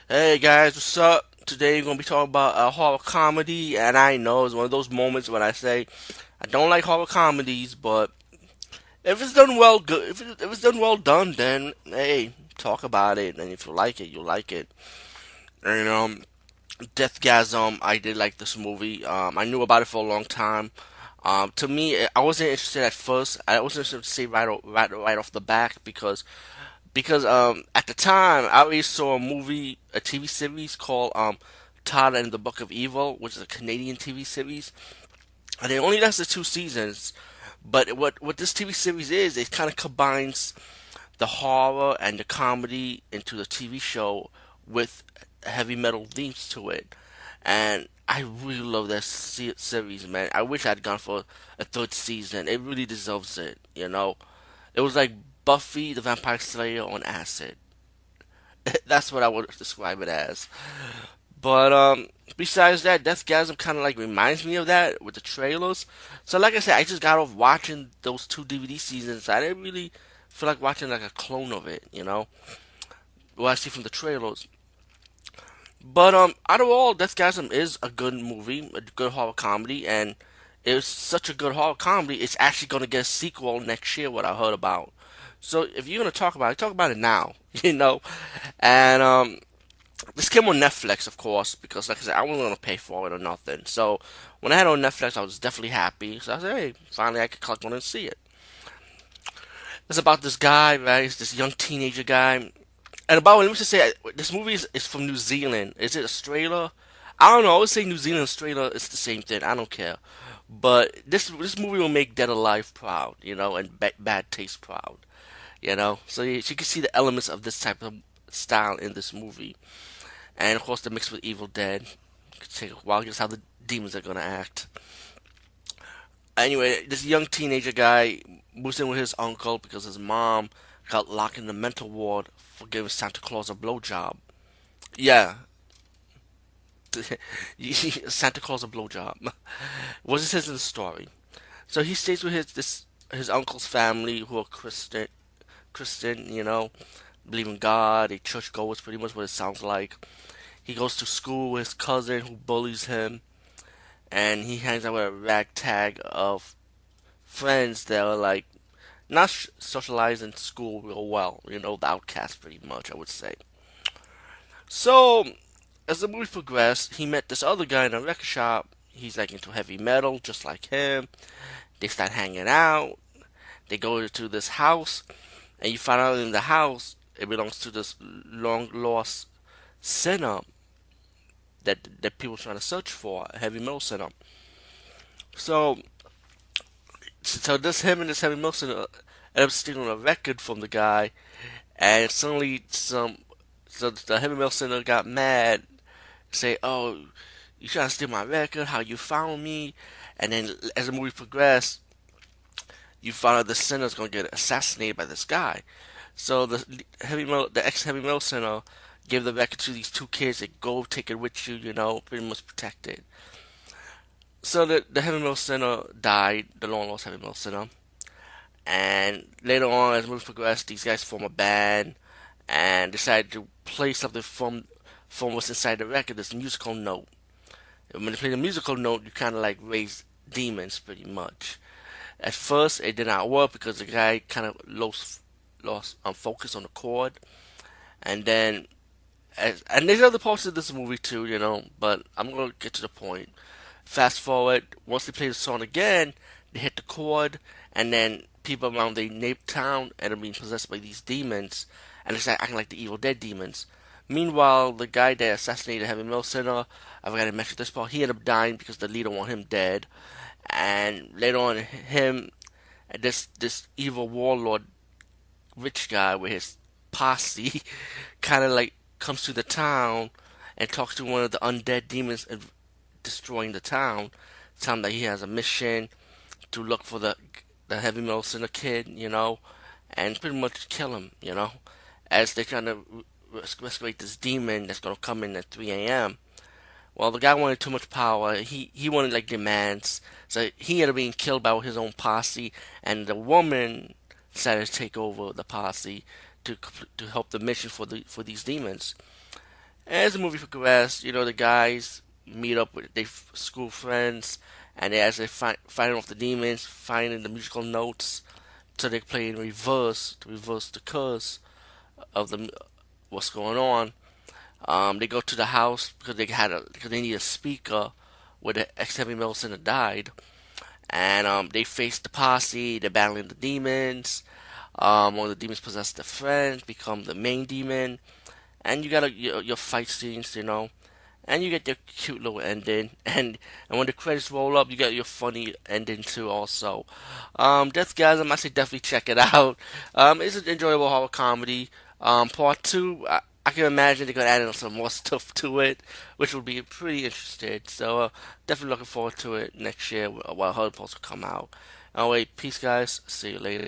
Hey guys, what's up? Today we're gonna be talking about a horror comedy, and I know it's one of those moments when I say I don't like horror comedies, but if it's done well, good. If it's done well done, then hey, talk about it, and if you like it, you like it. And Deathgasm, I did like this movie. I knew about it for a long time. To me, I wasn't interested at first. I wasn't interested to say right off the back because at the time I already saw a TV series called Todd and the Book of Evil, which is a Canadian TV series, and it only lasted 2 seasons. But what this TV series is, it kind of combines the horror and the comedy into the TV show with heavy metal themes to it, and I really love that series, man. I wish I'd gone for a third season. It really deserves it, you know. It was like Buffy the Vampire Slayer on acid. That's what I would describe it as. But besides that, Deathgasm kind of like reminds me of that with the trailers. So like I said, I just got off watching those two DVD seasons. I didn't really feel like watching like a clone of it, you know. Well, I see from the trailers. But out of all, Deathgasm is a good movie, a good horror comedy, and it's such a good horror comedy. It's actually gonna get a sequel next year. What I heard about. So if you're gonna talk about it now, you know. And this came on Netflix, of course, because like I said, I wasn't gonna pay for it or nothing. So when I had it on Netflix, I was definitely happy. So I said, hey, finally I could click on it and see it. It's about this guy, right? It's this young teenager guy. And about let me just say, this movie is from New Zealand. Is it Australia? I don't know. I always say New Zealand, Australia. It's the same thing. I don't care. But this movie will make Dead Alive proud, you know, and Bad Taste proud, you know. So you can see the elements of this type of style in this movie, and of course the mix with Evil Dead. It could take a while, just how the demons are gonna act. Anyway, this young teenager guy moves in with his uncle because his mom got locked in the mental ward for giving Santa Claus a blowjob. Yeah, Santa Claus a blowjob. What it says in the story. So he stays with his uncle's family who are Christian, you know, believe in God. They church goers, pretty much what it sounds like. He goes to school with his cousin who bullies him, and he hangs out with a ragtag of friends that are like not socialized in school real well. You know, the outcasts, pretty much, I would say. So as the movie progressed, he met this other guy in a record shop. He's like into heavy metal, just like him. They start hanging out. They go to this house, and you find out in the house it belongs to this long lost sinner that people are trying to search for, a heavy metal sinner. So, so this him and this heavy metal sinner end up stealing a record from the guy, and suddenly so the heavy metal sinner got mad, say, "Oh, you trying to steal my record? How you found me?" And then as the movie progressed, you find out the sinner's gonna get assassinated by this guy. So the ex heavy metal sinner gave the record to these two kids. They go take it with you, you know, pretty much protect it. So the heavy metal sinner died, the long lost heavy metal sinner. And later on, as the movie progressed, these guys form a band and decide to play something from what's inside the record, this musical note. When they play the musical note, you kind of like raise demons, pretty much. At first, it did not work because the guy kind of lost focus on the chord, and then and there's other parts of this movie too, you know. But I'm gonna get to the point. Fast forward, once they play the song again, they hit the chord, and then people around the nape town end up being possessed by these demons, and it's like acting like the Evil Dead demons. Meanwhile, the guy that assassinated Heavy Metal Center, I forgot to mention this part, he ended up dying because the leader wanted him dead. And later on, him and this evil warlord rich guy with his posse kind of like comes to the town and talks to one of the undead demons and destroying the town. Tell him that he has a mission to look for the heavy metal center kid, you know, and pretty much kill him, you know, as they're trying to rescue this demon that's gonna come in at 3 a.m. Well, the guy wanted too much power. He wanted like demands, so he ended up being killed by his own posse, and the woman decided to take over the posse to help the mission for these demons. As the movie progressed, the guys meet up with their school friends, and as they fighting off the demons, finding the musical notes, so they play in reverse to reverse the curse of what's going on. They go to the house because they need a speaker where the ex-heavy metal singer died, and they face the posse. They're battling the demons. One of the demons possess the friends, become the main demon, and you got your fight scenes, and you get your cute little ending, and when the credits roll up, you get your funny ending too. Also, Deathgasm, I say definitely check it out. It's an enjoyable horror comedy. Part two, I can imagine they're gonna add in some more stuff to it, which will be pretty interesting. So definitely looking forward to it next year while Hard Pulse will come out. Anyway, peace, guys. See you later.